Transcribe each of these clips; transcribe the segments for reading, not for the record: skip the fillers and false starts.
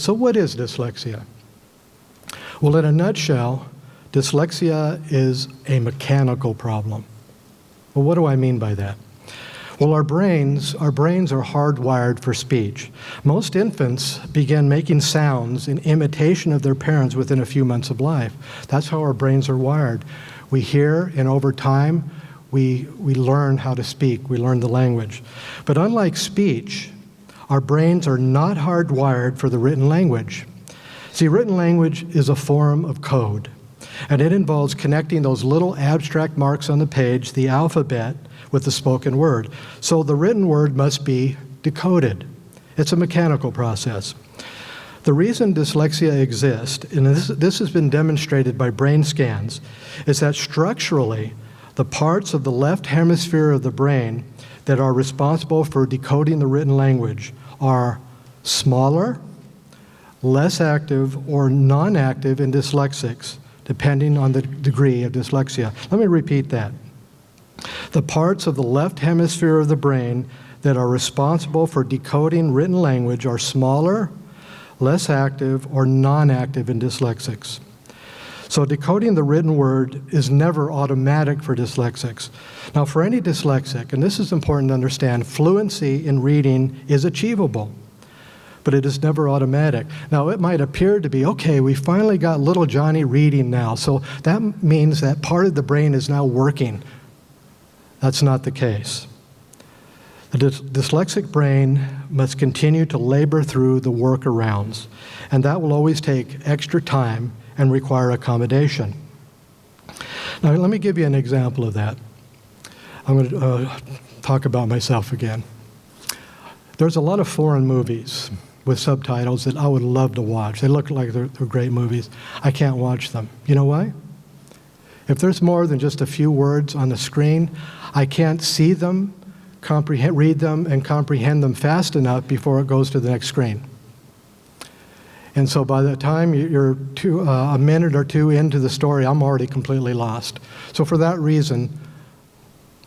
So what is dyslexia? Well, in a nutshell, dyslexia is a mechanical problem. Well, what do I mean by that? Well, our brains are hardwired for speech. Most infants begin making sounds in imitation of their parents within a few months of life. That's how our brains are wired. We hear, and over time, we learn how to speak. We learn the language. But unlike speech, our brains are not hardwired for the written language. See, written language is a form of code, and it involves connecting those little abstract marks on the page, the alphabet, with the spoken word. So the written word must be decoded. It's a mechanical process. The reason dyslexia exists, and this has been demonstrated by brain scans, is that structurally, the parts of the left hemisphere of the brain that are responsible for decoding the written language are smaller, less active, or non-active in dyslexics, depending on the degree of dyslexia. Let me repeat that. The parts of the left hemisphere of the brain that are responsible for decoding written language are smaller, less active, or non-active in dyslexics. So decoding the written word is never automatic for dyslexics. Now, for any dyslexic, and this is important to understand, fluency in reading is achievable, but it is never automatic. Now, it might appear to be, okay, we finally got little Johnny reading now, so that means that part of the brain is now working. That's not the case. The dyslexic brain must continue to labor through the workarounds, and that will always take extra time and require accommodation. Now, let me give you an example of that. I'm going to talk about myself again. There's a lot of foreign movies with subtitles that I would love to watch. They look like they're great movies. I can't watch them. You know why? If there's more than just a few words on the screen, I can't see them, read them, and comprehend them fast enough before it goes to the next screen. And so by the time you're a minute or two into the story, I'm already completely lost. So for that reason,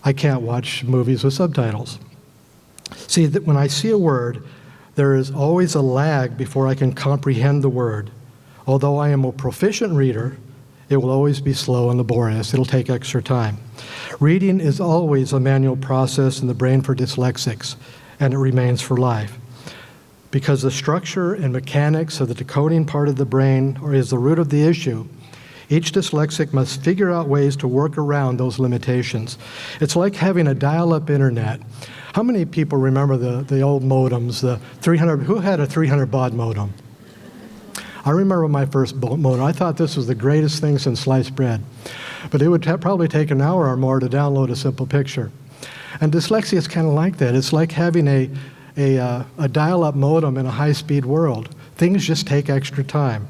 I can't watch movies with subtitles. See, when I see a word, there is always a lag before I can comprehend the word. Although I am a proficient reader, it will always be slow and laborious. It'll take extra time. Reading is always a manual process in the brain for dyslexics, and it remains for life. Because the structure and mechanics of the decoding part of the brain is the root of the issue, each dyslexic must figure out ways to work around those limitations. It's like having a dial-up internet. How many people remember the old modems, the 300, who had a 300 baud modem? I remember my first modem. I thought this was the greatest thing since sliced bread. But it would probably take an hour or more to download a simple picture. And dyslexia is kind of like that. It's like having a dial-up modem in a high-speed world. Things just take extra time.